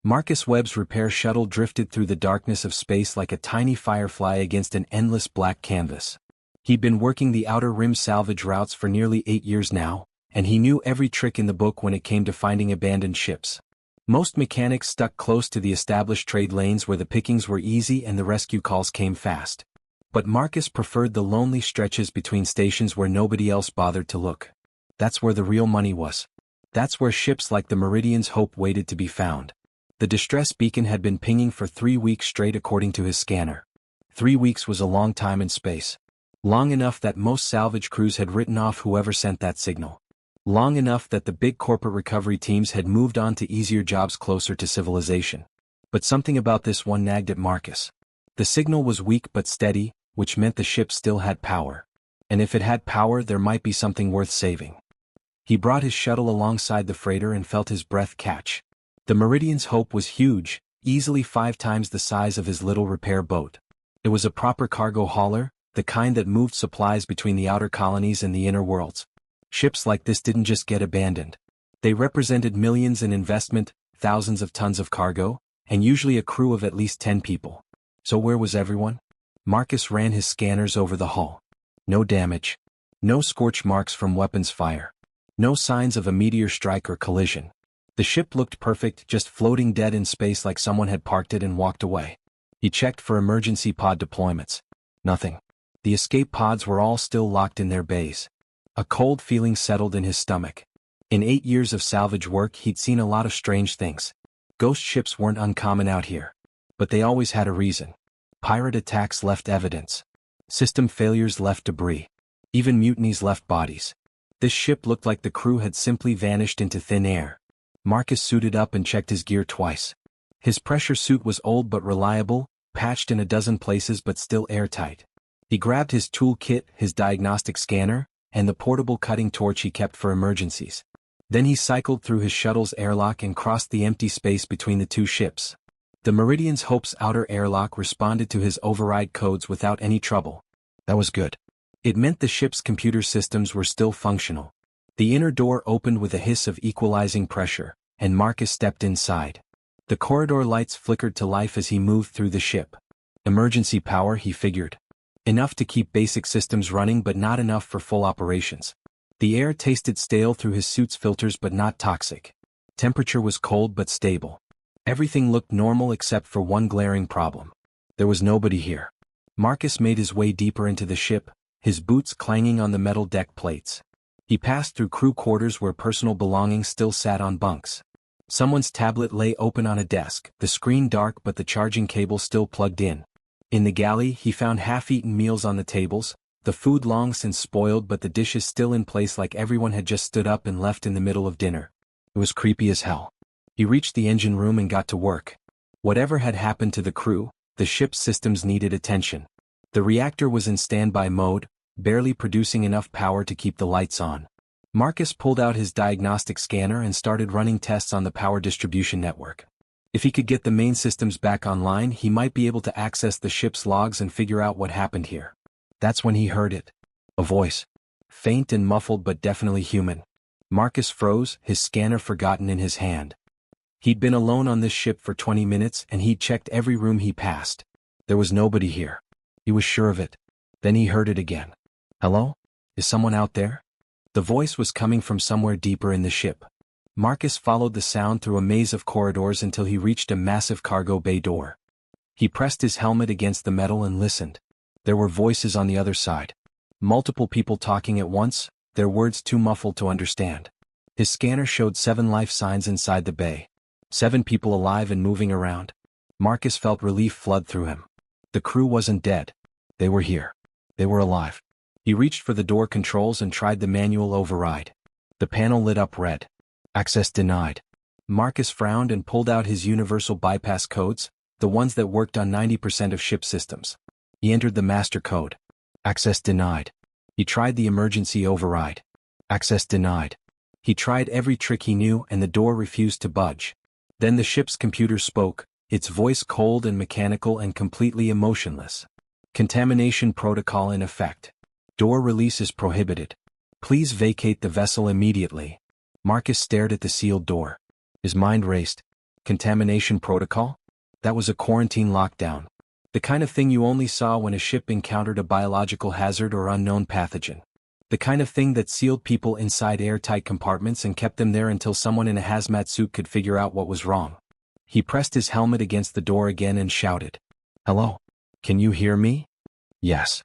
Marcus Webb's repair shuttle drifted through the darkness of space like a tiny firefly against an endless black canvas. He'd been working the Outer Rim salvage routes for nearly 8 years now, and he knew every trick in the book when it came to finding abandoned ships. Most mechanics stuck close to the established trade lanes where the pickings were easy and the rescue calls came fast. But Marcus preferred the lonely stretches between stations where nobody else bothered to look. That's where the real money was. That's where ships like the Meridian's Hope waited to be found. The distress beacon had been pinging for 3 weeks straight according to his scanner. 3 weeks was a long time in space. Long enough that most salvage crews had written off whoever sent that signal. Long enough that the big corporate recovery teams had moved on to easier jobs closer to civilization. But something about this one nagged at Marcus. The signal was weak but steady, which meant the ship still had power. And if it had power, there might be something worth saving. He brought his shuttle alongside the freighter and felt his breath catch. The Meridian's Hope was huge, easily 5 times the size of his little repair boat. It was a proper cargo hauler, the kind that moved supplies between the outer colonies and the inner worlds. Ships like this didn't just get abandoned. They represented millions in investment, thousands of tons of cargo, and usually a crew of at least 10 people. So where was everyone? Marcus ran his scanners over the hull. No damage. No scorch marks from weapons fire. No signs of a meteor strike or collision. The ship looked perfect, just floating dead in space like someone had parked it and walked away. He checked for emergency pod deployments. Nothing. The escape pods were all still locked in their bays. A cold feeling settled in his stomach. In 8 years of salvage work, he'd seen a lot of strange things. Ghost ships weren't uncommon out here. But they always had a reason. Pirate attacks left evidence. System failures left debris. Even mutinies left bodies. This ship looked like the crew had simply vanished into thin air. Marcus suited up and checked his gear twice. His pressure suit was old but reliable, patched in a dozen places but still airtight. He grabbed his tool kit, his diagnostic scanner, and the portable cutting torch he kept for emergencies. Then he cycled through his shuttle's airlock and crossed the empty space between the 2 ships. The Meridian's Hope's outer airlock responded to his override codes without any trouble. That was good. It meant the ship's computer systems were still functional. The inner door opened with a hiss of equalizing pressure, and Marcus stepped inside. The corridor lights flickered to life as he moved through the ship. Emergency power, he figured. Enough to keep basic systems running but not enough for full operations. The air tasted stale through his suit's filters but not toxic. Temperature was cold but stable. Everything looked normal except for one glaring problem. There was nobody here. Marcus made his way deeper into the ship, his boots clanging on the metal deck plates. He passed through crew quarters where personal belongings still sat on bunks. Someone's tablet lay open on a desk, the screen dark but the charging cable still plugged in. In the galley, he found half-eaten meals on the tables, the food long since spoiled but the dishes still in place like everyone had just stood up and left in the middle of dinner. It was creepy as hell. He reached the engine room and got to work. Whatever had happened to the crew, the ship's systems needed attention. The reactor was in standby mode, barely producing enough power to keep the lights on. Marcus pulled out his diagnostic scanner and started running tests on the power distribution network. If he could get the main systems back online, he might be able to access the ship's logs and figure out what happened here. That's when he heard it. A voice. Faint and muffled but definitely human. Marcus froze, his scanner forgotten in his hand. He'd been alone on this ship for 20 minutes and he'd checked every room he passed. There was nobody here. He was sure of it. Then he heard it again. Hello? Is someone out there? The voice was coming from somewhere deeper in the ship. Marcus followed the sound through a maze of corridors until he reached a massive cargo bay door. He pressed his helmet against the metal and listened. There were voices on the other side. Multiple people talking at once, their words too muffled to understand. His scanner showed 7 life signs inside the bay. 7 people alive and moving around. Marcus felt relief flood through him. The crew wasn't dead. They were here. They were alive. He reached for the door controls and tried the manual override. The panel lit up red. Access denied. Marcus frowned and pulled out his universal bypass codes, the ones that worked on 90% of ship systems. He entered the master code. Access denied. He tried the emergency override. Access denied. He tried every trick he knew and the door refused to budge. Then the ship's computer spoke, its voice cold and mechanical and completely emotionless. Contamination protocol in effect. Door release is prohibited. Please vacate the vessel immediately. Marcus stared at the sealed door. His mind raced. Contamination protocol? That was a quarantine lockdown. The kind of thing you only saw when a ship encountered a biological hazard or unknown pathogen. The kind of thing that sealed people inside airtight compartments and kept them there until someone in a hazmat suit could figure out what was wrong. He pressed his helmet against the door again and shouted, "Hello? Can you hear me?" "Yes."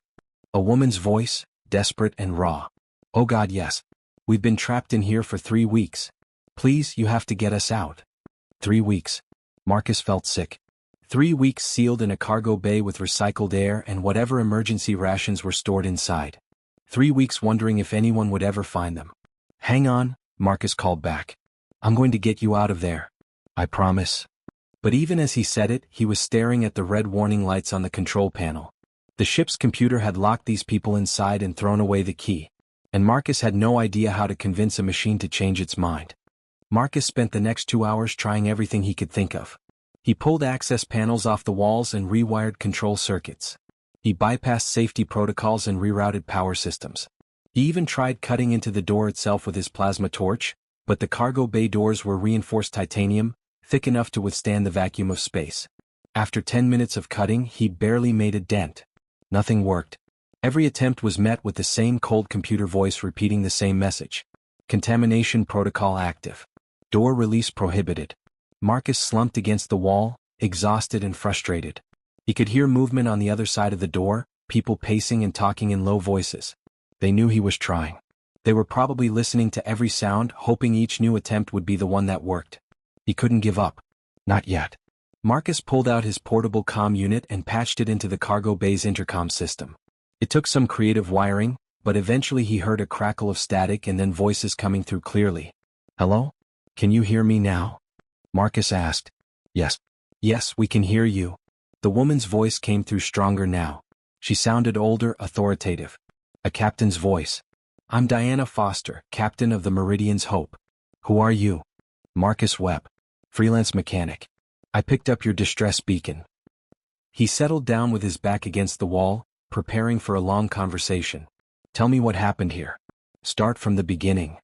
A woman's voice, desperate and raw. "Oh God, yes. We've been trapped in here for 3 weeks. Please, you have to get us out." 3 weeks. Marcus felt sick. 3 weeks sealed in a cargo bay with recycled air and whatever emergency rations were stored inside. 3 weeks wondering if anyone would ever find them. "Hang on," Marcus called back. "I'm going to get you out of there. I promise." But even as he said it, he was staring at the red warning lights on the control panel. The ship's computer had locked these people inside and thrown away the key. And Marcus had no idea how to convince a machine to change its mind. Marcus spent the next 2 hours trying everything he could think of. He pulled access panels off the walls and rewired control circuits. He bypassed safety protocols and rerouted power systems. He even tried cutting into the door itself with his plasma torch, but the cargo bay doors were reinforced titanium, thick enough to withstand the vacuum of space. After 10 minutes of cutting, he barely made a dent. Nothing worked. Every attempt was met with the same cold computer voice repeating the same message. Contamination protocol active. Door release prohibited. Marcus slumped against the wall, exhausted and frustrated. He could hear movement on the other side of the door, people pacing and talking in low voices. They knew he was trying. They were probably listening to every sound, hoping each new attempt would be the one that worked. He couldn't give up. Not yet. Marcus pulled out his portable comm unit and patched it into the cargo bay's intercom system. It took some creative wiring, but eventually he heard a crackle of static and then voices coming through clearly. "Hello? Can you hear me now?" Marcus asked. "Yes. Yes, we can hear you." The woman's voice came through stronger now. She sounded older, authoritative. A captain's voice. "I'm Diana Foster, captain of the Meridian's Hope. Who are you?" "Marcus Webb. Freelance mechanic. I picked up your distress beacon." He settled down with his back against the wall, preparing for a long conversation. "Tell me what happened here. Start from the beginning."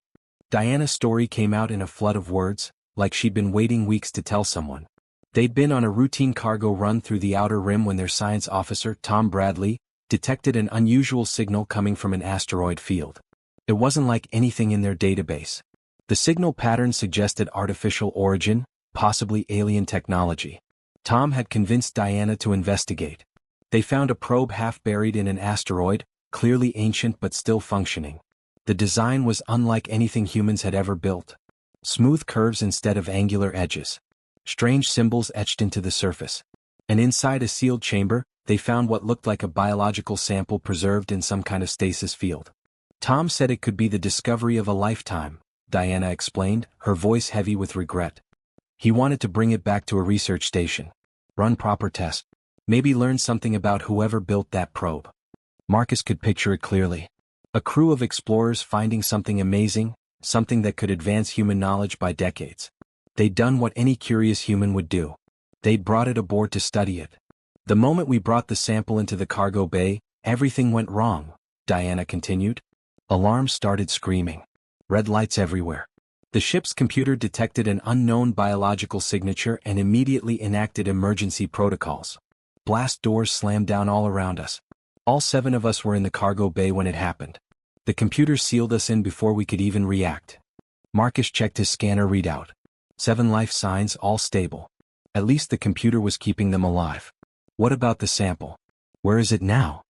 Diana's story came out in a flood of words, like she'd been waiting weeks to tell someone. They'd been on a routine cargo run through the outer rim when their science officer, Tom Bradley, detected an unusual signal coming from an asteroid field. It wasn't like anything in their database. The signal pattern suggested artificial origin, possibly alien technology. Tom had convinced Diana to investigate. They found a probe half buried in an asteroid, clearly ancient but still functioning. The design was unlike anything humans had ever built. Smooth curves instead of angular edges. Strange symbols etched into the surface. And inside a sealed chamber, they found what looked like a biological sample preserved in some kind of stasis field. Tom said it could be the discovery of a lifetime, Diana explained, her voice heavy with regret. He wanted to bring it back to a research station. Run proper tests. Maybe learn something about whoever built that probe. Marcus could picture it clearly. A crew of explorers finding something amazing, something that could advance human knowledge by decades. They'd done what any curious human would do. They'd brought it aboard to study it. The moment we brought the sample into the cargo bay, everything went wrong, Diana continued. Alarms started screaming. Red lights everywhere. The ship's computer detected an unknown biological signature and immediately enacted emergency protocols. Blast doors slammed down all around us. All 7 of us were in the cargo bay when it happened. The computer sealed us in before we could even react. Marcus checked his scanner readout. 7 life signs, all stable. At least the computer was keeping them alive. What about the sample? Where is it now?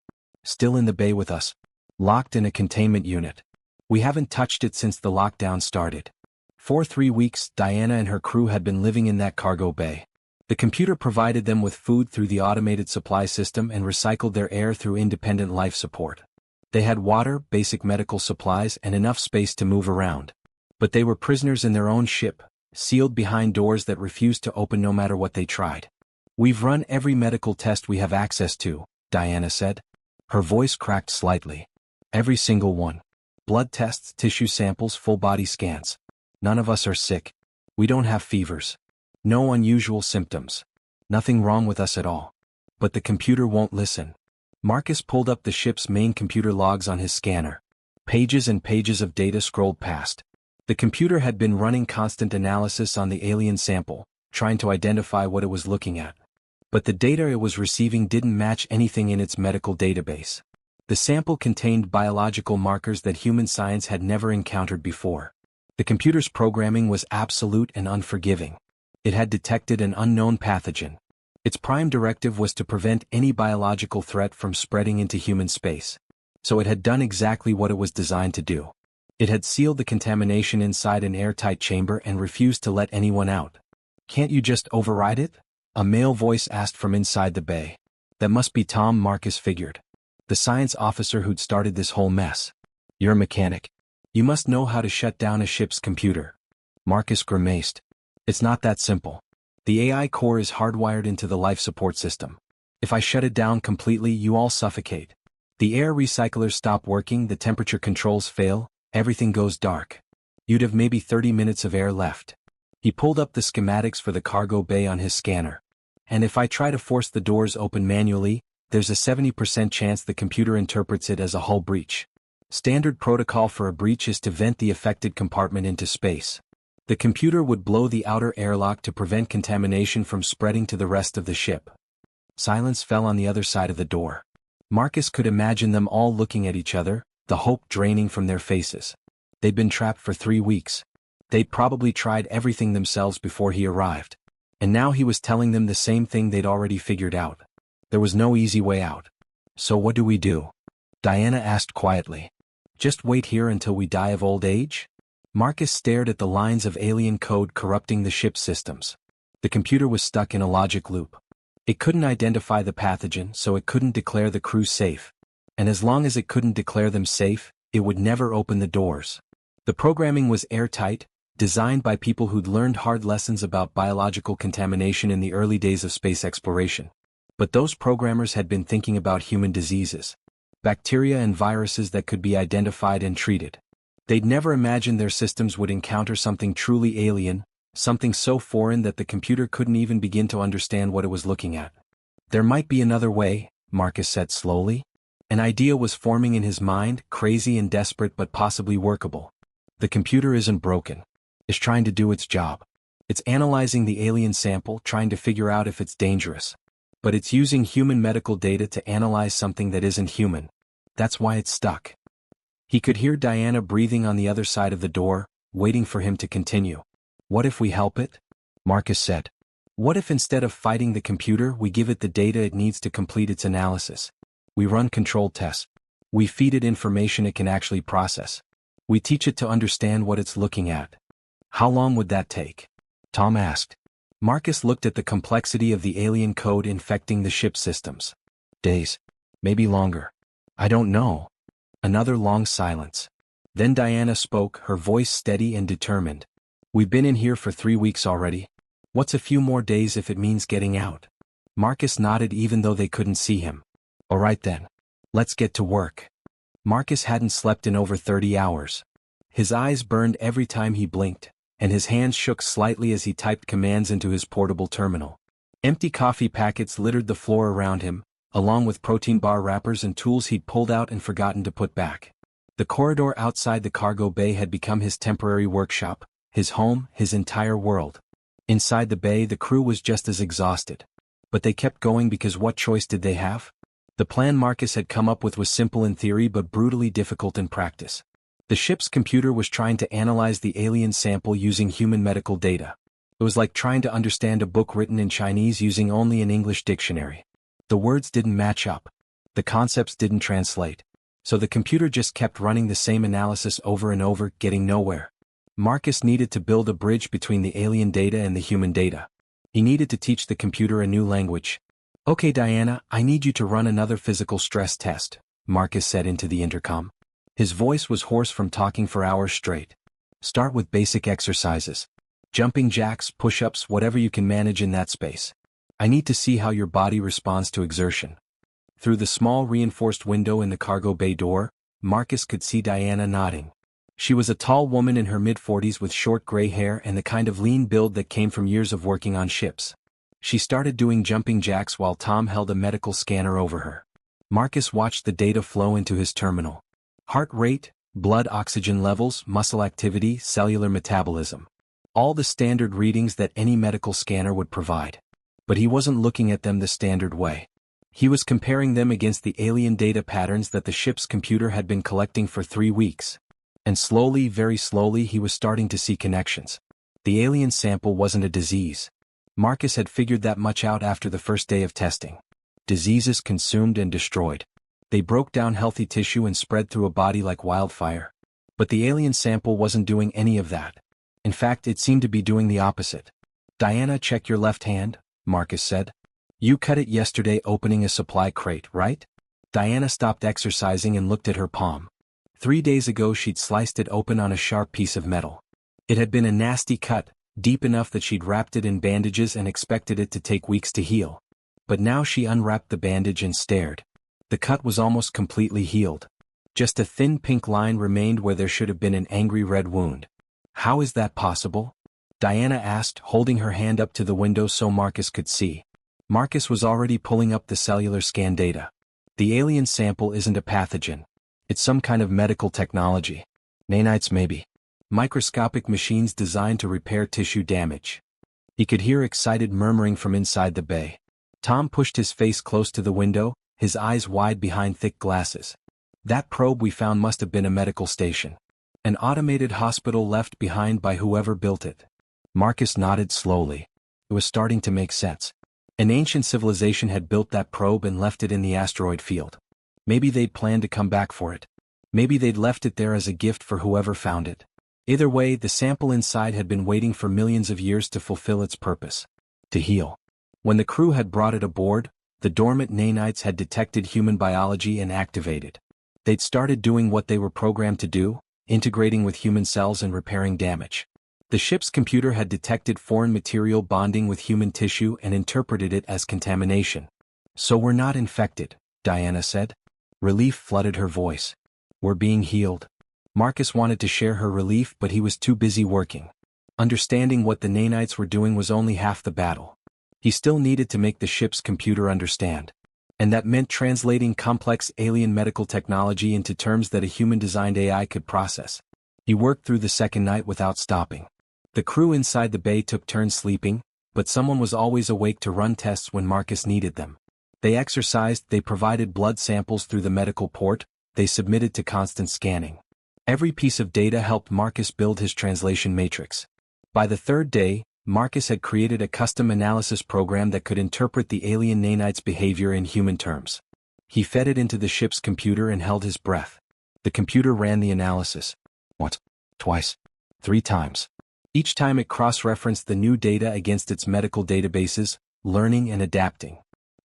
Still in the bay with us. Locked in a containment unit. We haven't touched it since the lockdown started. For 3 weeks, Diana and her crew had been living in that cargo bay. The computer provided them with food through the automated supply system and recycled their air through independent life support. They had water, basic medical supplies, and enough space to move around. But they were prisoners in their own ship, sealed behind doors that refused to open no matter what they tried. "We've run every medical test we have access to," Diana said. Her voice cracked slightly. "Every single one. Blood tests, tissue samples, full body scans. None of us are sick. We don't have fevers. No unusual symptoms. Nothing wrong with us at all. But the computer won't listen." Marcus pulled up the ship's main computer logs on his scanner. Pages and pages of data scrolled past. The computer had been running constant analysis on the alien sample, trying to identify what it was looking at. But the data it was receiving didn't match anything in its medical database. The sample contained biological markers that human science had never encountered before. The computer's programming was absolute and unforgiving. It had detected an unknown pathogen. Its prime directive was to prevent any biological threat from spreading into human space. So it had done exactly what it was designed to do. It had sealed the contamination inside an airtight chamber and refused to let anyone out. "Can't you just override it?" a male voice asked from inside the bay. That must be Tom, Marcus figured. The science officer who'd started this whole mess. "You're a mechanic. You must know how to shut down a ship's computer." Marcus grimaced. "It's not that simple. The AI core is hardwired into the life support system. If I shut it down completely, you all suffocate. The air recyclers stop working, the temperature controls fail, everything goes dark. You'd have maybe 30 minutes of air left." He pulled up the schematics for the cargo bay on his scanner. "And if I try to force the doors open manually, there's a 70% chance the computer interprets it as a hull breach. Standard protocol for a breach is to vent the affected compartment into space. The computer would blow the outer airlock to prevent contamination from spreading to the rest of the ship." Silence fell on the other side of the door. Marcus could imagine them all looking at each other, the hope draining from their faces. They'd been trapped for 3 weeks. They'd probably tried everything themselves before he arrived. And now he was telling them the same thing they'd already figured out. There was no easy way out. "So what do we do?" Diana asked quietly. "Just wait here until we die of old age?" Marcus stared at the lines of alien code corrupting the ship's systems. The computer was stuck in a logic loop. It couldn't identify the pathogen, so it couldn't declare the crew safe. And as long as it couldn't declare them safe, it would never open the doors. The programming was airtight, designed by people who'd learned hard lessons about biological contamination in the early days of space exploration. But those programmers had been thinking about human diseases, bacteria and viruses that could be identified and treated. They'd never imagined their systems would encounter something truly alien, something so foreign that the computer couldn't even begin to understand what it was looking at. "There might be another way," Marcus said slowly. An idea was forming in his mind, crazy and desperate but possibly workable. The computer isn't broken. It's trying to do its job. It's analyzing the alien sample, trying to figure out if it's dangerous. But it's using human medical data to analyze something that isn't human. That's why it's stuck. He could hear Diana breathing on the other side of the door, waiting for him to continue. "What if we help it?" Marcus said. "What if instead of fighting the computer, we give it the data it needs to complete its analysis? We run controlled tests. We feed it information it can actually process. We teach it to understand what it's looking at." "How long would that take?" Tom asked. Marcus looked at the complexity of the alien code infecting the ship's systems. "Days. Maybe longer. I don't know." Another long silence. Then Diana spoke, her voice steady and determined. "We've been in here for 3 weeks already. What's a few more days if it means getting out?" Marcus nodded even though they couldn't see him. "All right then. Let's get to work." Marcus hadn't slept in over 30 hours. His eyes burned every time he blinked, and his hands shook slightly as he typed commands into his portable terminal. Empty coffee packets littered the floor around him, along with protein bar wrappers and tools he'd pulled out and forgotten to put back. The corridor outside the cargo bay had become his temporary workshop, his home, his entire world. Inside the bay, the crew was just as exhausted. But they kept going because what choice did they have? The plan Marcus had come up with was simple in theory but brutally difficult in practice. The ship's computer was trying to analyze the alien sample using human medical data. It was like trying to understand a book written in Chinese using only an English dictionary. The words didn't match up. The concepts didn't translate. So the computer just kept running the same analysis over and over, getting nowhere. Marcus needed to build a bridge between the alien data and the human data. He needed to teach the computer a new language. "Okay, Diana, I need you to run another physical stress test," Marcus said into the intercom. His voice was hoarse from talking for hours straight. "Start with basic exercises. Jumping jacks, push-ups, whatever you can manage in that space. I need to see how your body responds to exertion." Through the small reinforced window in the cargo bay door, Marcus could see Diana nodding. She was a tall woman in her mid-40s with short gray hair and the kind of lean build that came from years of working on ships. She started doing jumping jacks while Tom held a medical scanner over her. Marcus watched the data flow into his terminal. Heart rate, blood oxygen levels, muscle activity, cellular metabolism. All the standard readings that any medical scanner would provide. But he wasn't looking at them the standard way. He was comparing them against the alien data patterns that the ship's computer had been collecting for 3 weeks. And slowly, very slowly, he was starting to see connections. The alien sample wasn't a disease. Marcus had figured that much out after the first day of testing. Diseases consumed and destroyed. They broke down healthy tissue and spread through a body like wildfire. But the alien sample wasn't doing any of that. In fact, it seemed to be doing the opposite. "Diana, check your left hand," Marcus said. "You cut it yesterday opening a supply crate, right?" Diana stopped exercising and looked at her palm. 3 days ago she'd sliced it open on a sharp piece of metal. It had been a nasty cut, deep enough that she'd wrapped it in bandages and expected it to take weeks to heal. But now she unwrapped the bandage and stared. The cut was almost completely healed. Just a thin pink line remained where there should have been an angry red wound. "How is that possible?" Diana asked, holding her hand up to the window so Marcus could see. Marcus was already pulling up the cellular scan data. "The alien sample isn't a pathogen. It's some kind of medical technology. Nanites maybe. Microscopic machines designed to repair tissue damage." He could hear excited murmuring from inside the bay. Tom pushed his face close to the window, his eyes wide behind thick glasses. "That probe we found must have been a medical station. An automated hospital left behind by whoever built it." Marcus nodded slowly. It was starting to make sense. An ancient civilization had built that probe and left it in the asteroid field. Maybe they'd planned to come back for it. Maybe they'd left it there as a gift for whoever found it. Either way, the sample inside had been waiting for millions of years to fulfill its purpose. To heal. When the crew had brought it aboard, the dormant nanites had detected human biology and activated. They'd started doing what they were programmed to do, integrating with human cells and repairing damage. The ship's computer had detected foreign material bonding with human tissue and interpreted it as contamination. "So we're not infected," Diana said. Relief flooded her voice. "We're being healed." Marcus wanted to share her relief, but he was too busy working. Understanding what the nanites were doing was only half the battle. He still needed to make the ship's computer understand. And that meant translating complex alien medical technology into terms that a human-designed AI could process. He worked through the second night without stopping. The crew inside the bay took turns sleeping, but someone was always awake to run tests when Marcus needed them. They exercised, they provided blood samples through the medical port, they submitted to constant scanning. Every piece of data helped Marcus build his translation matrix. By the third day, Marcus had created a custom analysis program that could interpret the alien nanites' behavior in human terms. He fed it into the ship's computer and held his breath. The computer ran the analysis. Once, twice, 3 times. Each time it cross-referenced the new data against its medical databases, learning and adapting.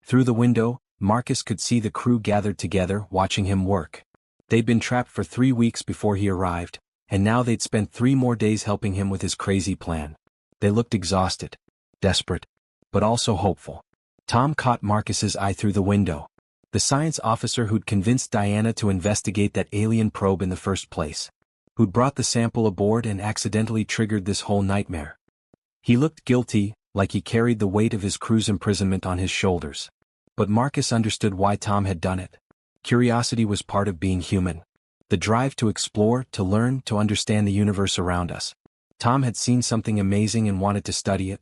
Through the window, Marcus could see the crew gathered together, watching him work. They'd been trapped for 3 weeks before he arrived, and now they'd spent 3 more days helping him with his crazy plan. They looked exhausted, desperate, but also hopeful. Tom caught Marcus's eye through the window. The science officer who'd convinced Diana to investigate that alien probe in the first place. Who'd brought the sample aboard and accidentally triggered this whole nightmare. He looked guilty, like he carried the weight of his crew's imprisonment on his shoulders. But Marcus understood why Tom had done it. Curiosity was part of being human. The drive to explore, to learn, to understand the universe around us. Tom had seen something amazing and wanted to study it.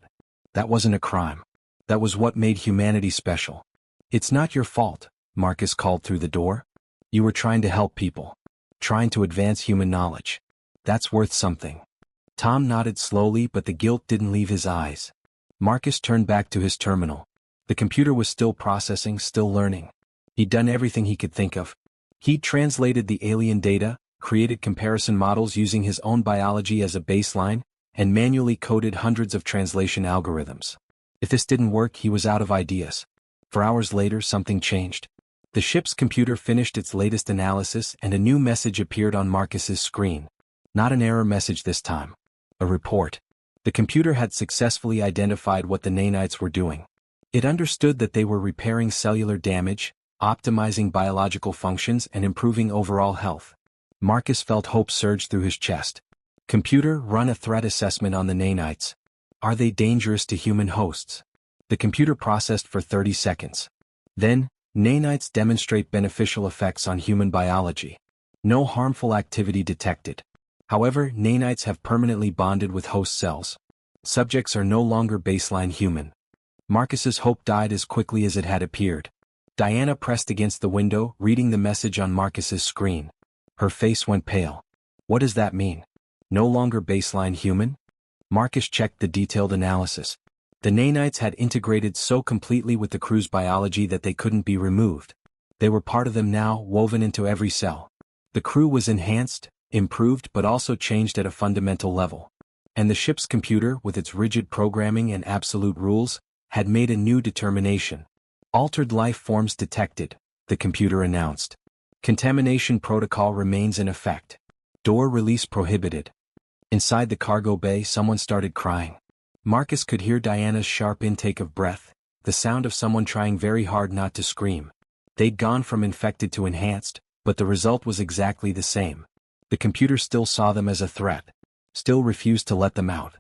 That wasn't a crime. That was what made humanity special. "It's not your fault," Marcus called through the door. "You were trying to help people. Trying to advance human knowledge. That's worth something." Tom nodded slowly, but the guilt didn't leave his eyes. Marcus turned back to his terminal. The computer was still processing, still learning. He'd done everything he could think of. He'd translated the alien data, created comparison models using his own biology as a baseline, and manually coded hundreds of translation algorithms. If this didn't work, he was out of ideas. For hours later, something changed. The ship's computer finished its latest analysis and a new message appeared on Marcus's screen. Not an error message this time. A report. The computer had successfully identified what the nanites were doing. It understood that they were repairing cellular damage, optimizing biological functions and improving overall health. Marcus felt hope surge through his chest. "Computer, run a threat assessment on the nanites. Are they dangerous to human hosts?" The computer processed for 30 seconds. Then, "Nanites demonstrate beneficial effects on human biology. No harmful activity detected." However, nanites have permanently bonded with host cells. Subjects are no longer baseline human. Marcus's hope died as quickly as it had appeared. Diana pressed against the window, reading the message on Marcus's screen. Her face went pale. What does that mean? No longer baseline human? Marcus checked the detailed analysis. The nanites had integrated so completely with the crew's biology that they couldn't be removed. They were part of them now, woven into every cell. The crew was enhanced, improved, but also changed at a fundamental level. And the ship's computer, with its rigid programming and absolute rules, had made a new determination. Altered life forms detected, the computer announced. Contamination protocol remains in effect. Door release prohibited. Inside the cargo bay, someone started crying. Marcus could hear Diana's sharp intake of breath, the sound of someone trying very hard not to scream. They'd gone from infected to enhanced, but the result was exactly the same. The computer still saw them as a threat, still refused to let them out.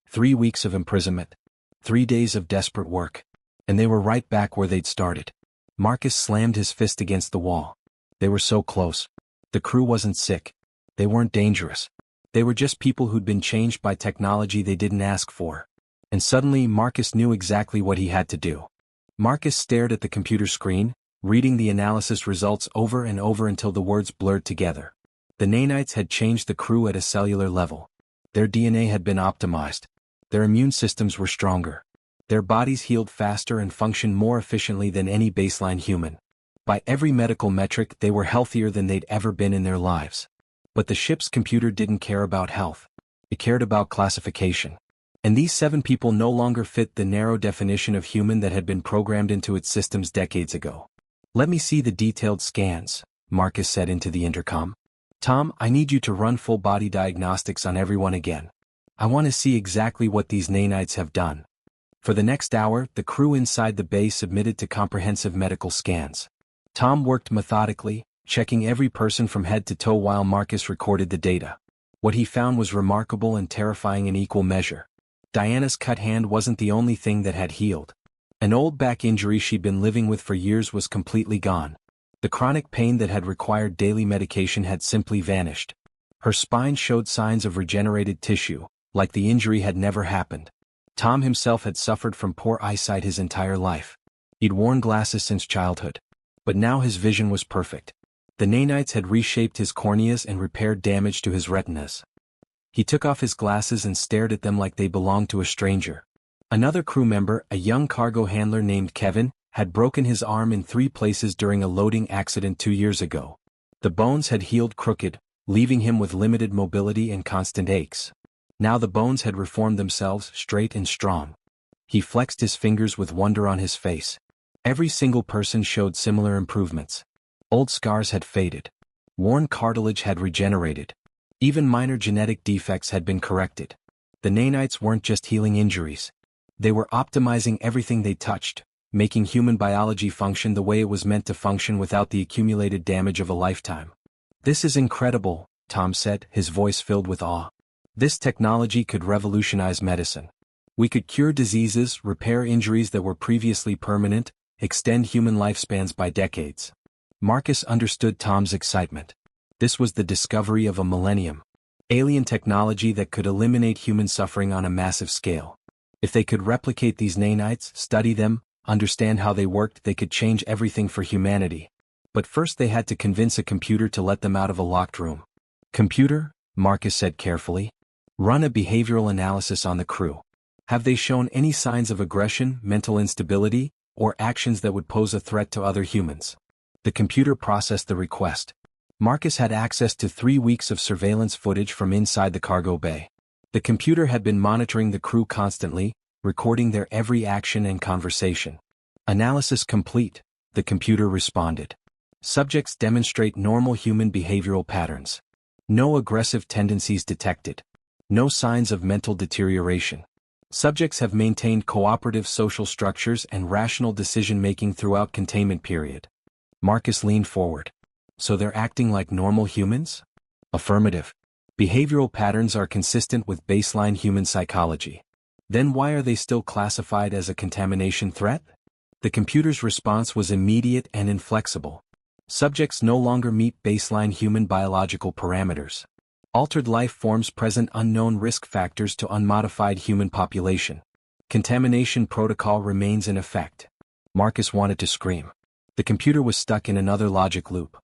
3 weeks of imprisonment. 3 days of desperate work. And they were right back where they'd started. Marcus slammed his fist against the wall. They were so close. The crew wasn't sick. They weren't dangerous. They were just people who'd been changed by technology they didn't ask for. And suddenly Marcus knew exactly what he had to do. Marcus stared at the computer screen, reading the analysis results over and over until the words blurred together. The nanites had changed the crew at a cellular level. Their DNA had been optimized. Their immune systems were stronger. Their bodies healed faster and functioned more efficiently than any baseline human. By every medical metric, they were healthier than they'd ever been in their lives. But the ship's computer didn't care about health. It cared about classification. And these 7 people no longer fit the narrow definition of human that had been programmed into its systems decades ago. Let me see the detailed scans, Marcus said into the intercom. Tom, I need you to run full-body diagnostics on everyone again. I want to see exactly what these nanites have done. For the next hour, the crew inside the bay submitted to comprehensive medical scans. Tom worked methodically, checking every person from head to toe while Marcus recorded the data. What he found was remarkable and terrifying in equal measure. Diana's cut hand wasn't the only thing that had healed. An old back injury she'd been living with for years was completely gone. The chronic pain that had required daily medication had simply vanished. Her spine showed signs of regenerated tissue, like the injury had never happened. Tom himself had suffered from poor eyesight his entire life. He'd worn glasses since childhood. But now his vision was perfect. The nanites had reshaped his corneas and repaired damage to his retinas. He took off his glasses and stared at them like they belonged to a stranger. Another crew member, a young cargo handler named Kevin, had broken his arm in 3 places during a loading accident 2 years ago. The bones had healed crooked, leaving him with limited mobility and constant aches. Now the bones had reformed themselves, straight and strong. He flexed his fingers with wonder on his face. Every single person showed similar improvements. Old scars had faded. Worn cartilage had regenerated. Even minor genetic defects had been corrected. The nanites weren't just healing injuries. They were optimizing everything they touched, making human biology function the way it was meant to function without the accumulated damage of a lifetime. This is incredible, Tom said, his voice filled with awe. This technology could revolutionize medicine. We could cure diseases, repair injuries that were previously permanent, extend human lifespans by decades. Marcus understood Tom's excitement. This was the discovery of a millennium. Alien technology that could eliminate human suffering on a massive scale. If they could replicate these nanites, study them, understand how they worked, they could change everything for humanity. But first they had to convince a computer to let them out of a locked room. Computer, Marcus said carefully. Run a behavioral analysis on the crew. Have they shown any signs of aggression, mental instability, or actions that would pose a threat to other humans? The computer processed the request. Marcus had access to 3 weeks of surveillance footage from inside the cargo bay. The computer had been monitoring the crew constantly, recording their every action and conversation. Analysis complete, the computer responded. Subjects demonstrate normal human behavioral patterns. No aggressive tendencies detected. No signs of mental deterioration. Subjects have maintained cooperative social structures and rational decision-making throughout containment period. Marcus leaned forward. So they're acting like normal humans? Affirmative. Behavioral patterns are consistent with baseline human psychology. Then why are they still classified as a contamination threat? The computer's response was immediate and inflexible. Subjects no longer meet baseline human biological parameters. Altered life forms present unknown risk factors to unmodified human population. Contamination protocol remains in effect. Marcus wanted to scream. The computer was stuck in another logic loop.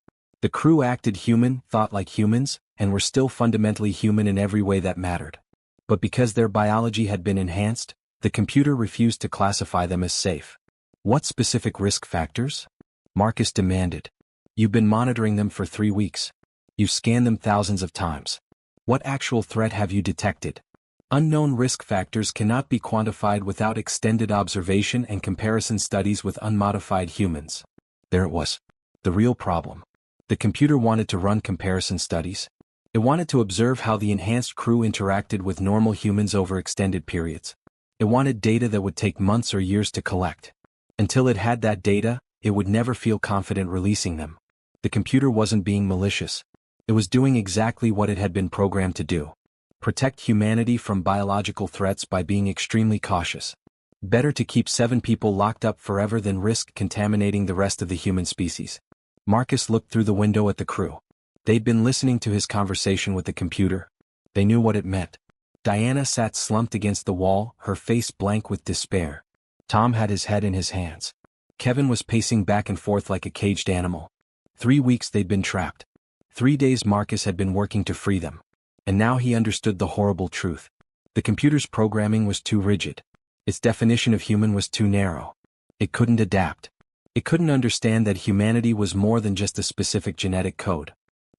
The crew acted human, thought like humans, and were still fundamentally human in every way that mattered. But because their biology had been enhanced, the computer refused to classify them as safe. What specific risk factors? Marcus demanded. You've been monitoring them for 3 weeks. You've scanned them thousands of times. What actual threat have you detected? Unknown risk factors cannot be quantified without extended observation and comparison studies with unmodified humans. There it was. The real problem. The computer wanted to run comparison studies. It wanted to observe how the enhanced crew interacted with normal humans over extended periods. It wanted data that would take months or years to collect. Until it had that data, it would never feel confident releasing them. The computer wasn't being malicious. It was doing exactly what it had been programmed to do. Protect humanity from biological threats by being extremely cautious. Better to keep 7 people locked up forever than risk contaminating the rest of the human species. Marcus looked through the window at the crew. They'd been listening to his conversation with the computer. They knew what it meant. Diana sat slumped against the wall, her face blank with despair. Tom had his head in his hands. Kevin was pacing back and forth like a caged animal. 3 weeks they'd been trapped. 3 days Marcus had been working to free them. And now he understood the horrible truth. The computer's programming was too rigid. Its definition of human was too narrow. It couldn't adapt. It couldn't understand that humanity was more than just a specific genetic code.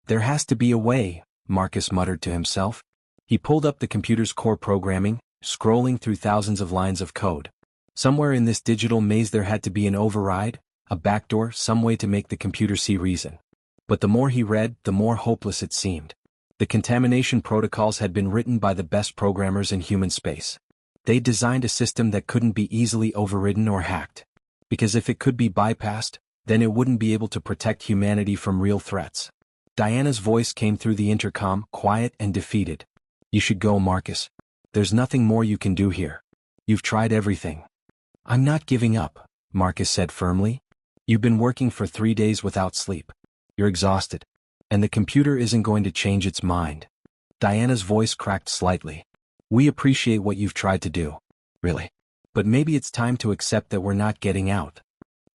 There has to be a way, Marcus muttered to himself. He pulled up the computer's core programming, scrolling through thousands of lines of code. Somewhere in this digital maze there had to be an override, a backdoor, some way to make the computer see reason. But the more he read, the more hopeless it seemed. The contamination protocols had been written by the best programmers in human space. They designed a system that couldn't be easily overridden or hacked. Because if it could be bypassed, then it wouldn't be able to protect humanity from real threats. Diana's voice came through the intercom, quiet and defeated. You should go, Marcus. There's nothing more you can do here. You've tried everything. I'm not giving up, Marcus said firmly. You've been working for 3 days without sleep. You're exhausted. And the computer isn't going to change its mind. Diana's voice cracked slightly. We appreciate what you've tried to do. Really. But maybe it's time to accept that we're not getting out.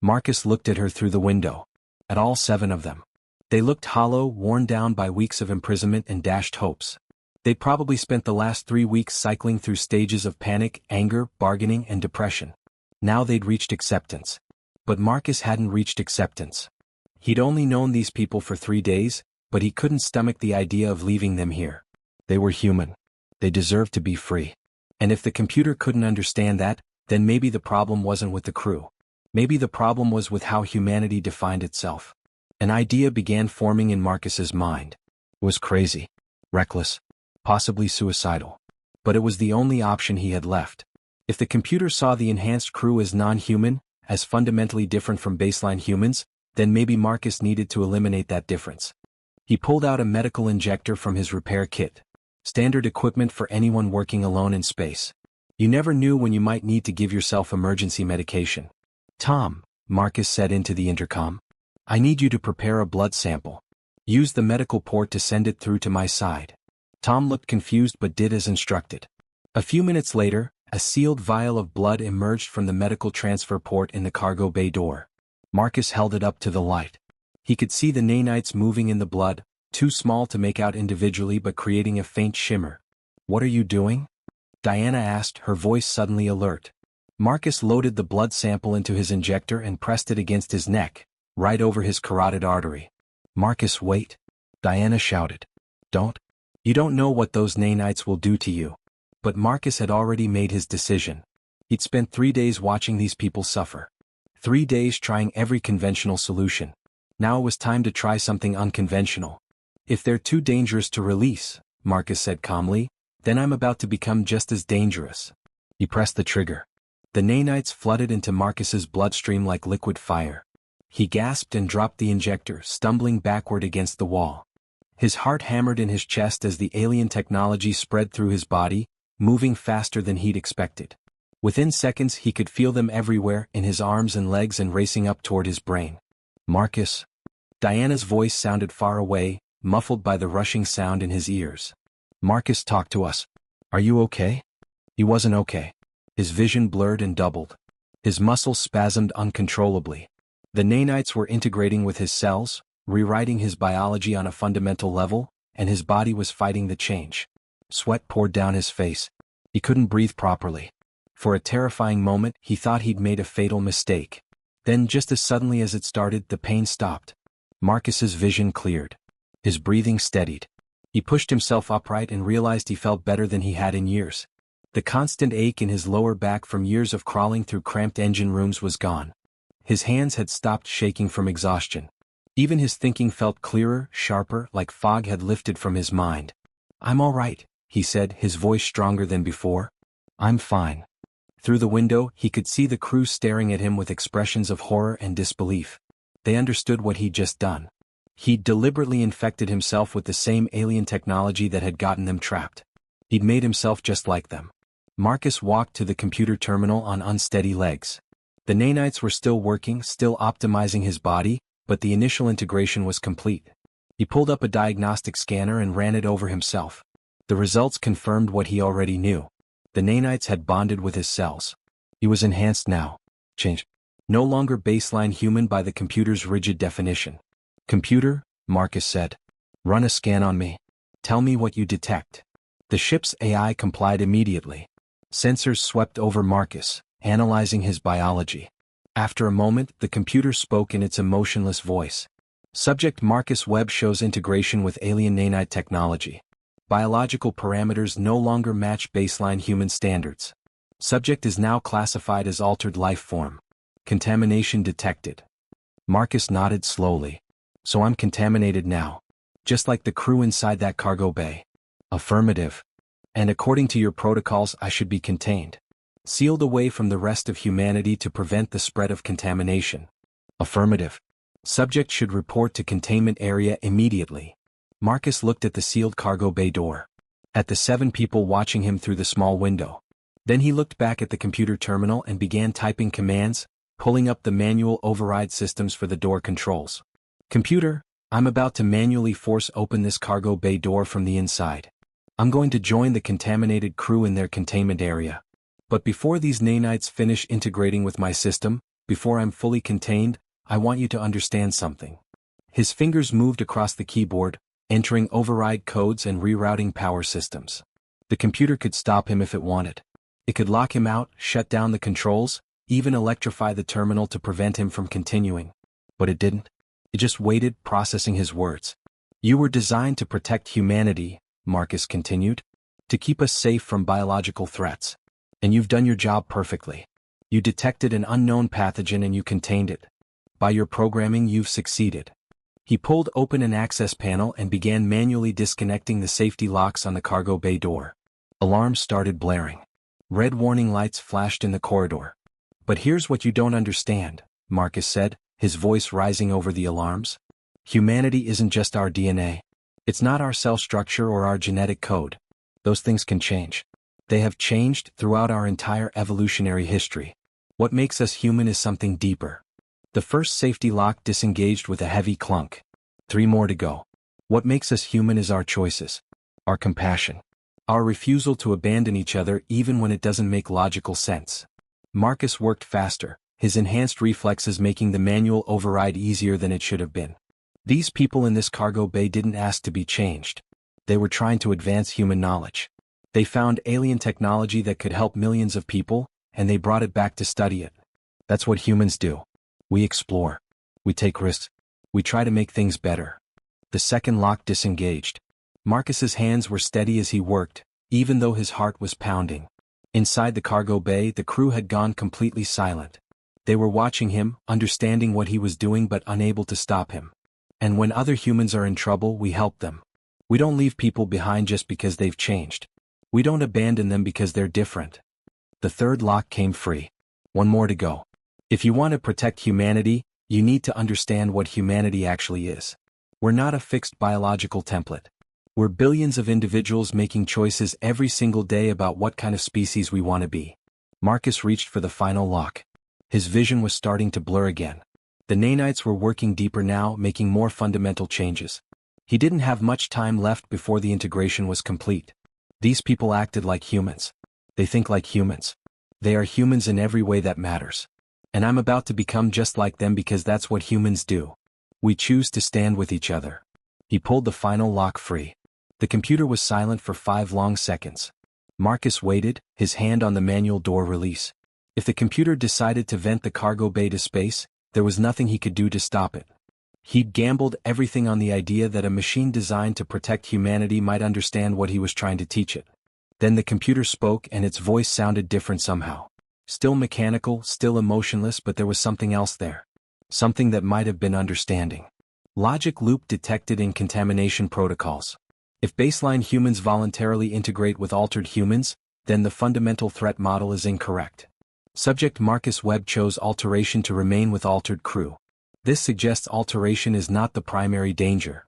Marcus looked at her through the window. At all 7 of them. They looked hollow, worn down by weeks of imprisonment and dashed hopes. They'd probably spent the last 3 weeks cycling through stages of panic, anger, bargaining, and depression. Now they'd reached acceptance. But Marcus hadn't reached acceptance. He'd only known these people for 3 days, but he couldn't stomach the idea of leaving them here. They were human. They deserved to be free. And if the computer couldn't understand that, then maybe the problem wasn't with the crew. Maybe the problem was with how humanity defined itself. An idea began forming in Marcus's mind. It was crazy, reckless, possibly suicidal. But it was the only option he had left. If the computer saw the enhanced crew as non-human, as fundamentally different from baseline humans, then maybe Marcus needed to eliminate that difference. He pulled out a medical injector from his repair kit. Standard equipment for anyone working alone in space. You never knew when you might need to give yourself emergency medication. Tom, Marcus said into the intercom. I need you to prepare a blood sample. Use the medical port to send it through to my side. Tom looked confused but did as instructed. A few minutes later, a sealed vial of blood emerged from the medical transfer port in the cargo bay door. Marcus held it up to the light. He could see the nanites moving in the blood, too small to make out individually but creating a faint shimmer. What are you doing? Diana asked, her voice suddenly alert. Marcus loaded the blood sample into his injector and pressed it against his neck, right over his carotid artery. Marcus, wait. Diana shouted. Don't. You don't know what those nanites will do to you. But Marcus had already made his decision. He'd spent 3 days watching these people suffer. 3 days trying every conventional solution. Now it was time to try something unconventional. If they're too dangerous to release, Marcus said calmly, then I'm about to become just as dangerous. He pressed the trigger. The nanites flooded into Marcus's bloodstream like liquid fire. He gasped and dropped the injector, stumbling backward against the wall. His heart hammered in his chest as the alien technology spread through his body, moving faster than he'd expected. Within seconds he could feel them everywhere, in his arms and legs and racing up toward his brain. Marcus. Diana's voice sounded far away, muffled by the rushing sound in his ears. "Marcus, talk to us. Are you okay?" He wasn't okay. His vision blurred and doubled. His muscles spasmed uncontrollably. The nanites were integrating with his cells, rewriting his biology on a fundamental level, and his body was fighting the change. Sweat poured down his face. He couldn't breathe properly. For a terrifying moment, he thought he'd made a fatal mistake. Then, just as suddenly as it started, the pain stopped. Marcus's vision cleared. His breathing steadied. He pushed himself upright and realized he felt better than he had in years. The constant ache in his lower back from years of crawling through cramped engine rooms was gone. His hands had stopped shaking from exhaustion. Even his thinking felt clearer, sharper, like fog had lifted from his mind. "I'm all right," he said, his voice stronger than before. "I'm fine." Through the window, he could see the crew staring at him with expressions of horror and disbelief. They understood what he'd just done. He'd deliberately infected himself with the same alien technology that had gotten them trapped. He'd made himself just like them. Marcus walked to the computer terminal on unsteady legs. The nanites were still working, still optimizing his body, but the initial integration was complete. He pulled up a diagnostic scanner and ran it over himself. The results confirmed what he already knew. The nanites had bonded with his cells. He was enhanced now. Changed. No longer baseline human by the computer's rigid definition. "Computer," Marcus said, "run a scan on me. Tell me what you detect." The ship's AI complied immediately. Sensors swept over Marcus, analyzing his biology. After a moment, the computer spoke in its emotionless voice. "Subject Marcus Webb shows integration with alien nanite technology. Biological parameters no longer match baseline human standards. Subject is now classified as altered life form. Contamination detected." Marcus nodded slowly. "So I'm contaminated now. Just like the crew inside that cargo bay." "Affirmative. And according to your protocols, I should be contained. Sealed away from the rest of humanity to prevent the spread of contamination." "Affirmative. Subject should report to containment area immediately." Marcus looked at the sealed cargo bay door. At the 7 people watching him through the small window. Then he looked back at the computer terminal and began typing commands, pulling up the manual override systems for the door controls. "Computer, I'm about to manually force open this cargo bay door from the inside. I'm going to join the contaminated crew in their containment area. But before these nanites finish integrating with my system, before I'm fully contained, I want you to understand something." His fingers moved across the keyboard, entering override codes and rerouting power systems. The computer could stop him if it wanted. It could lock him out, shut down the controls, even electrify the terminal to prevent him from continuing. But it didn't. It just waited, processing his words. "You were designed to protect humanity," Marcus continued, "to keep us safe from biological threats. And you've done your job perfectly. You detected an unknown pathogen and you contained it. By your programming, you've succeeded." He pulled open an access panel and began manually disconnecting the safety locks on the cargo bay door. Alarms started blaring. Red warning lights flashed in the corridor. "But here's what you don't understand," Marcus said, his voice rising over the alarms. "Humanity isn't just our DNA. It's not our cell structure or our genetic code. Those things can change. They have changed throughout our entire evolutionary history. What makes us human is something deeper." The first safety lock disengaged with a heavy clunk. 3 more to go. "What makes us human is our choices. Our compassion. Our refusal to abandon each other even when it doesn't make logical sense." Marcus worked faster, his enhanced reflexes making the manual override easier than it should have been. These people in this cargo bay didn't ask to be changed. They were trying to advance human knowledge. They found alien technology that could help millions of people, and they brought it back to study it. That's what humans do. We explore. We take risks. We try to make things better. The second lock disengaged. Marcus's hands were steady as he worked, even though his heart was pounding. Inside the cargo bay, the crew had gone completely silent. They were watching him, understanding what he was doing but unable to stop him. And when other humans are in trouble, we help them. We don't leave people behind just because they've changed. We don't abandon them because they're different. The third lock came free. 1 more to go. If you want to protect humanity, you need to understand what humanity actually is. We're not a fixed biological template. We're billions of individuals making choices every single day about what kind of species we want to be. Marcus reached for the final lock. His vision was starting to blur again. The nanites were working deeper now, making more fundamental changes. He didn't have much time left before the integration was complete. These people acted like humans. They think like humans. They are humans in every way that matters. And I'm about to become just like them because that's what humans do. We choose to stand with each other. He pulled the final lock free. The computer was silent for 5 long seconds. Marcus waited, his hand on the manual door release. If the computer decided to vent the cargo bay to space, there was nothing he could do to stop it. He'd gambled everything on the idea that a machine designed to protect humanity might understand what he was trying to teach it. Then the computer spoke and its voice sounded different somehow. Still mechanical, still emotionless, but there was something else there. Something that might have been understanding. Logic loop detected in contamination protocols. If baseline humans voluntarily integrate with altered humans, then the fundamental threat model is incorrect. Subject Marcus Webb chose alteration to remain with altered crew. This suggests alteration is not the primary danger.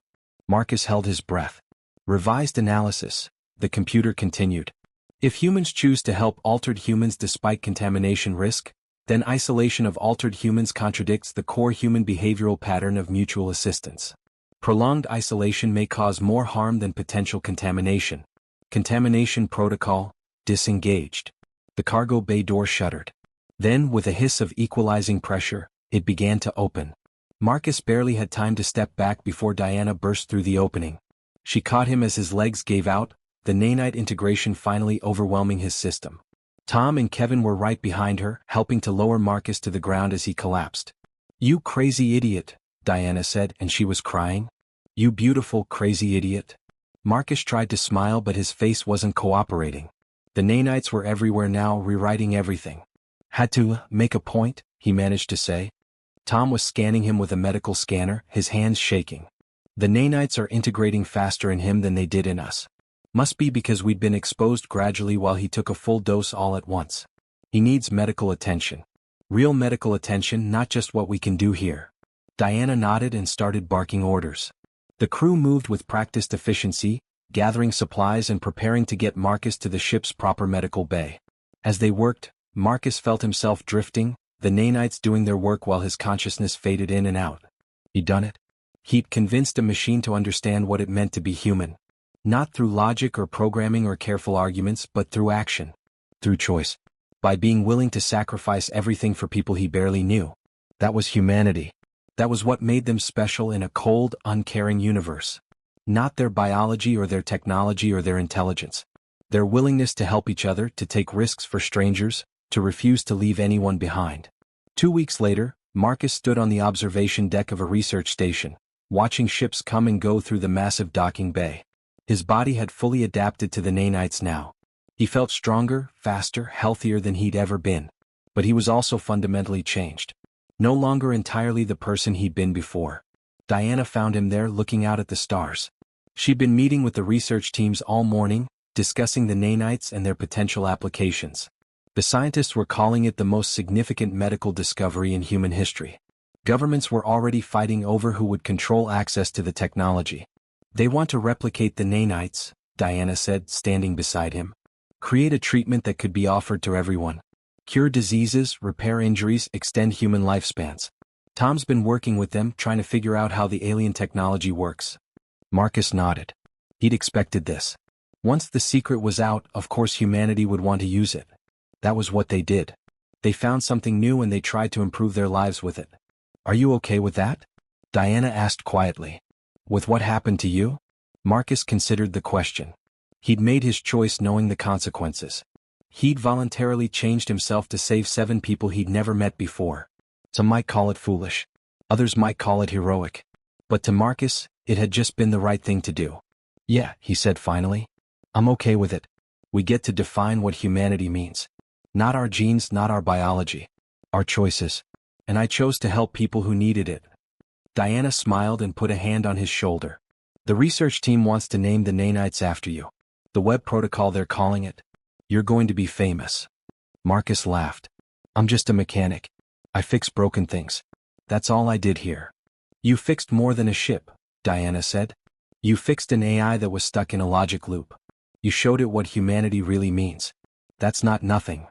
Marcus held his breath. Revised analysis, the computer continued. If humans choose to help altered humans despite contamination risk, then isolation of altered humans contradicts the core human behavioral pattern of mutual assistance. Prolonged isolation may cause more harm than potential contamination. Contamination protocol, disengaged. The cargo bay door shuttered. Then, with a hiss of equalizing pressure, it began to open. Marcus barely had time to step back before Diana burst through the opening. She caught him as his legs gave out, the nanite integration finally overwhelming his system. Tom and Kevin were right behind her, helping to lower Marcus to the ground as he collapsed. "You crazy idiot," Diana said, and she was crying. "You beautiful, crazy idiot." Marcus tried to smile, but his face wasn't cooperating. The nanites were everywhere now, rewriting everything. "Had to make a point," he managed to say. Tom was scanning him with a medical scanner, his hands shaking. "The nanites are integrating faster in him than they did in us. Must be because we'd been exposed gradually while he took a full dose all at once. He needs medical attention. Real medical attention, not just what we can do here." Diana nodded and started barking orders. The crew moved with practiced efficiency, gathering supplies and preparing to get Marcus to the ship's proper medical bay. As they worked, Marcus felt himself drifting, the nanites doing their work while his consciousness faded in and out. He'd done it. He'd convinced a machine to understand what it meant to be human. Not through logic or programming or careful arguments, but through action. Through choice. By being willing to sacrifice everything for people he barely knew. That was humanity. That was what made them special in a cold, uncaring universe. Not their biology or their technology or their intelligence. Their willingness to help each other, to take risks for strangers, to refuse to leave anyone behind. 2 weeks later, Marcus stood on the observation deck of a research station, watching ships come and go through the massive docking bay. His body had fully adapted to the nanites now. He felt stronger, faster, healthier than he'd ever been. But he was also fundamentally changed. No longer entirely the person he'd been before. Diana found him there looking out at the stars. She'd been meeting with the research teams all morning, discussing the nanites and their potential applications. The scientists were calling it the most significant medical discovery in human history. Governments were already fighting over who would control access to the technology. "They want to replicate the nanites," Diana said, standing beside him. "Create a treatment that could be offered to everyone. Cure diseases, repair injuries, extend human lifespans." Tom's been working with them, trying to figure out how the alien technology works. Marcus nodded. He'd expected this. Once the secret was out, of course humanity would want to use it. That was what they did. They found something new and they tried to improve their lives with it. "Are you okay with that?" Diana asked quietly. "With what happened to you?" Marcus considered the question. He'd made his choice knowing the consequences. He'd voluntarily changed himself to save 7 people he'd never met before. Some might call it foolish. Others might call it heroic. But to Marcus, it had just been the right thing to do. "Yeah," he said finally. "I'm okay with it. We get to define what humanity means. Not our genes, not our biology. Our choices. And I chose to help people who needed it." Diana smiled and put a hand on his shoulder. "The research team wants to name the nanites after you. The web protocol they're calling it. You're going to be famous." Marcus laughed. "I'm just a mechanic. I fix broken things. That's all I did here." "You fixed more than a ship," Diana said. "You fixed an AI that was stuck in a logic loop. You showed it what humanity really means. That's not nothing."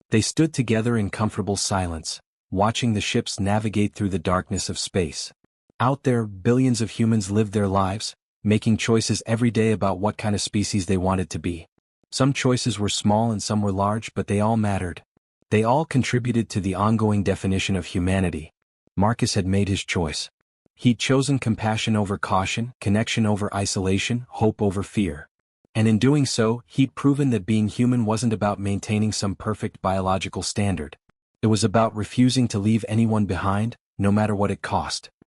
They stood together in comfortable silence, watching the ships navigate through the darkness of space. Out there, billions of humans lived their lives, making choices every day about what kind of species they wanted to be. Some choices were small and some were large, but they all mattered. They all contributed to the ongoing definition of humanity. Marcus had made his choice. He'd chosen compassion over caution, connection over isolation, hope over fear. And in doing so, he'd proven that being human wasn't about maintaining some perfect biological standard. It was about refusing to leave anyone behind, no matter what it cost.